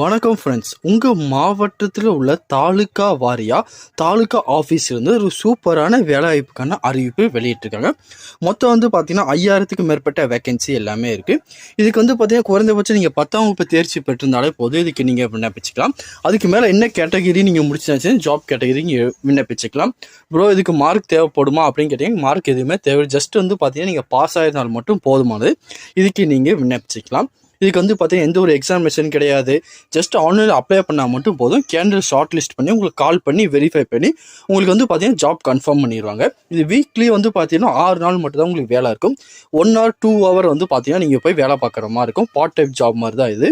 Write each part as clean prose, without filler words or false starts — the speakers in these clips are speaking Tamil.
வணக்கம் ஃப்ரெண்ட்ஸ். உங்கள் மாவட்டத்தில் உள்ள தாலுக்கா வாரியாக தாலுக்கா ஆஃபீஸ்லேருந்து ஒரு சூப்பரான வேலைவாய்ப்புக்கான அறிவிப்பு வெளியிட்டிருக்காங்க. மொத்தம் பார்த்தீங்கன்னா 5000க்கு மேற்பட்ட வேகன்சி எல்லாமே இருக்குது. இதுக்கு பார்த்தீங்கன்னா குறைந்தபட்சம் நீங்கள் 10ஆம் வகுப்பு தேர்ச்சி பெற்றிருந்தாலே போதும் இதுக்கு நீங்கள் விண்ணப்பிச்சுக்கலாம். அதுக்கு மேலே என்ன கேட்டகிரி நீங்கள் முடிச்சாச்சு ஜாப் கேட்டகிரி நீங்கள் விண்ணப்பிச்சுக்கலாம். ப்ரோ இதுக்கு மார்க் தேவைப்படுமா அப்படின்னு கேட்டிங்கன்னா மார்க் எதுவுமே தேவை. ஜஸ்ட் பார்த்தீங்கன்னா நீங்கள் பாஸ் ஆகிருந்தால் மட்டும் போதுமானது. இதுக்கு நீங்கள் விண்ணப்பிச்சுக்கலாம். இதுக்கு பார்த்தீங்கன்னா எந்த ஒரு எக்ஸாமினேஷன் கிடையாது. ஜஸ்ட் ஆன்லைனில் அப்ளை பண்ணால் மட்டும் போதும். கேண்டிடேட் ஷார்ட் லிஸ்ட் பண்ணி உங்களுக்கு கால் பண்ணி வெரிஃபை பண்ணி உங்களுக்கு பார்த்தீங்கன்னா ஜாப் கன்ஃபார்ம் பண்ணிடுவாங்க. இது வீக்லி பார்த்தீங்கன்னா 6 நாள் மட்டும் தான் உங்களுக்கு வேலை இருக்கும். 1 or 2 hour பார்த்தீங்கன்னா நீங்கள் போய் வேலை பார்க்குற மாதிரி இருக்கும். பார்ட் டைம் ஜாப் மாதிரி தான் இது.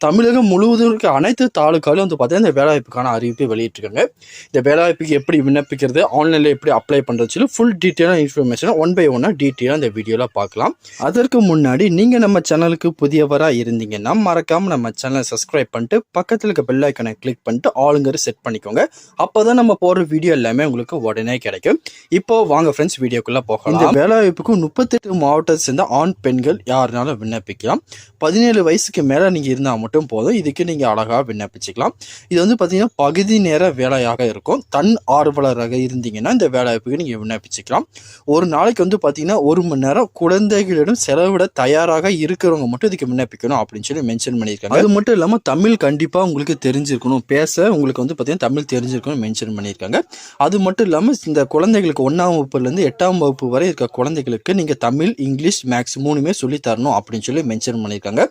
தமிழகம் முழுவதும் இருக்க அனைத்து தாலுக்காலும் பார்த்தீங்கன்னா இந்த வேலைவாய்ப்புக்கான அறிவிப்பை வெளியிட்டிருக்காங்க. இந்த வேலைவாய்ப்புக்கு எப்படி விண்ணப்பிக்கிறது, ஆன்லைனில் எப்படி அப்ளை பண்ணுறது சொல்லி ஃபுல் டீட்டெயிலான இன்ஃபர்மேஷனை 1 by 1 டீட்டெயிலாக இந்த வீடியோவில் பார்க்கலாம். அதற்கு முன்னாடி நீங்கள் நம்ம சேனலுக்கு புதியவராக இருந்தீங்கன்னா மறக்காமல் நம்ம சேனலை சப்ஸ்கிரைப் பண்ணிட்டு பக்கத்தில் இருக்க பெல் ஐக்கனை கிளிக் பண்ணிட்டு ஆளுங்கிற செட் பண்ணிக்கோங்க. அப்போ தான் நம்ம போடுற வீடியோ எல்லாமே உங்களுக்கு உடனே கிடைக்கும். இப்போ வாங்க ஃப்ரெண்ட்ஸ் வீடியோக்குள்ளே போகலாம். இந்த வேலைவாய்ப்புக்கு 38 மாவட்டத்தை சேர்ந்த ஆண் பெண்கள் யாருனாலும் விண்ணப்பிக்கலாம். 17 வயசுக்கு மேலே நீங்கள் இருந்தால் மட்டும் போதும். இதுக்கு நீங்கள் அழகாக விண்ணப்பிச்சுக்கலாம். இது பார்த்தீங்கன்னா பகுதி நேர வேலையாக இருக்கும். தன் ஆர்வலராக இருந்தீங்கன்னா இந்த வேலைவாய்ப்புக்கு நீங்கள் விண்ணப்பிச்சுக்கலாம். ஒரு நாளைக்கு பார்த்தீங்கன்னா 1 மணி நேரம் குழந்தைகளிடம் செலவிட தயாராக இருக்கிறவங்க மட்டும் இதுக்கு விண்ணப்பிக்கணும் அப்படின்னு சொல்லி மென்ஷன் பண்ணியிருக்காங்க. அது மட்டும் இல்லாமல் தமிழ் கண்டிப்பாக உங்களுக்கு தெரிஞ்சிருக்கணும். பேச உங்களுக்கு பார்த்தீங்கன்னா தமிழ் தெரிஞ்சிருக்கணும் மென்ஷன் பண்ணியிருக்காங்க. அது மட்டும் இல்லாமல் இந்த குழந்தைகளுக்கு 1ஆம் வகுப்புலேருந்து 8ஆம் வகுப்பு வரை இருக்க குழந்தைகளுக்கு நீங்கள் தமிழ், இங்கிலீஷ், மேக்ஸ் 3மே சொல்லித்தரணும் அப்படின்னு சொல்லி மென்ஷன் பண்ணியிருக்காங்க.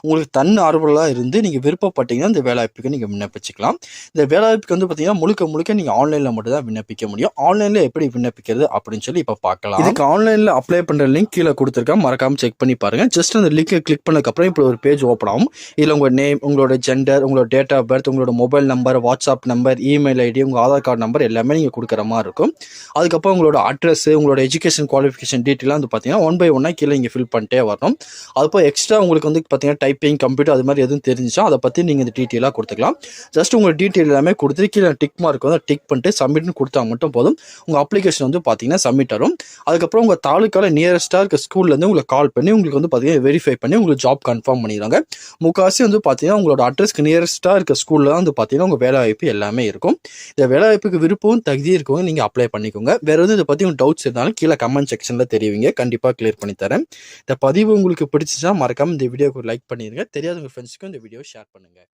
உங்களுக்கு தன் ஆர்வலராக இருந்து நீங்கள் விருப்பப்பட்டீங்கன்னா இந்த வேலைவாய்ப்புக்கு நீங்கள் விண்ணப்பிச்சுக்கலாம். இந்த வேலைவாய்ப்புக்கு பார்த்தீங்கன்னா முழுக்க நீங்கள் ஆன்லைனில் மட்டும் தான் விண்ணப்பிக்க முடியும். ஆன்லைனில் எப்படி விண்ணப்பிக்கிறது அப்படின்னு சொல்லி இப்போ பார்க்கலாம். இதுக்கு ஆன்லைனில் அப்ளை பண்ணுற லிங்க் கீழே கொடுத்துருக்கேன். மறக்காமல் செக் பண்ணி பாருங்கள். ஜஸ்ட் அந்த லிங்கை கிளிக் பண்ணதுக்கப்புறம் இப்படி ஒரு பேஜ் ஓப்பன் ஆகும். இதில் உங்கள் நேம், உங்களோட ஜெண்டர், உங்களோட டேட் ஆஃப் பர்த், உங்களோட mobile number, WhatsApp number, email ID, உங்கள் ஆதார் கார்டு நம்பர் எல்லாமே நீங்கள் கொடுக்குற மாதிரி இருக்கும். அதுக்கப்புறம் உங்களோட அட்ரஸ், உங்களோட எஜுகேஷன் குவாலிஃபிகேஷன் டீட்டெயிலாக பார்த்தீங்கன்னா 1 by 1 கீழே இங்கே ஃபில் பண்ணிட்டே வரணும். அதுப்போ எக்ஸ்ட்ரா உங்களுக்கு பார்த்தீங்கன்னா டைப்பிங், கம்ப்யூட்டர் அது மாதிரி எதுவும் தெரிஞ்சிச்சா அதை பற்றி நீங்கள் இந்த டீட்டெயிலாக கொடுத்துக்கலாம். ஜஸ்ட் உங்கள் டீட்டெயில் எல்லாமே கொடுத்து கீழே டிக் மார்க் டிக் பண்ணிட்டு சப்மிட்னு கொடுத்தா மட்டும் போதும். உங்கள் அப்ளிகேஷன் பார்த்தீங்கன்னா சப்மிட் ஆகும். அதுக்கப்புறம் உங்கள் தாலுக்கால நியரஸ்ட்டாக இருக்க ஸ்கூல்லேருந்து உங்களுக்கு கால் பண்ணி உங்களுக்கு பார்த்தீங்கன்னா வெரிஃபை பண்ணி உங்களுக்கு ஜாப் கன்ஃபார்ம் பண்ணிடுறாங்க. முக்காசி பார்த்தீங்கன்னா உங்களோட அட்ரஸ்க்கு நியரஸ்ட்டாக இருக்க ஸ்கூலில் தான் பார்த்தீங்கன்னா உங்கள் வேலைவாய்ப்பு எல்லாமே இருக்கும். இந்த வேலைவாய்ப்புக்கு விருப்பம் தகுதி இருக்கவங்க நீங்கள் அப்ளை பண்ணிக்கோங்க. வேறு எதுவும் இதை பற்றி உங்களுக்கு டவுட்ஸ் இருந்தாலும் கீழே கமெண்ட் செக்ஷனில் தெரிவிங்க. கண்டிப்பாக கிளியர் பண்ணி தரேன். இந்த பதிவு உங்களுக்கு பிடிச்சிச்சா மறக்காமல் இந்த வீடியோக்கு லைக் பண்ணிடுங்க. தெரியாத உங்கள் ஃப்ரெண்ட்ஸுக்கும் இந்த வீடியோ ஷேர் பண்ணுங்கள்.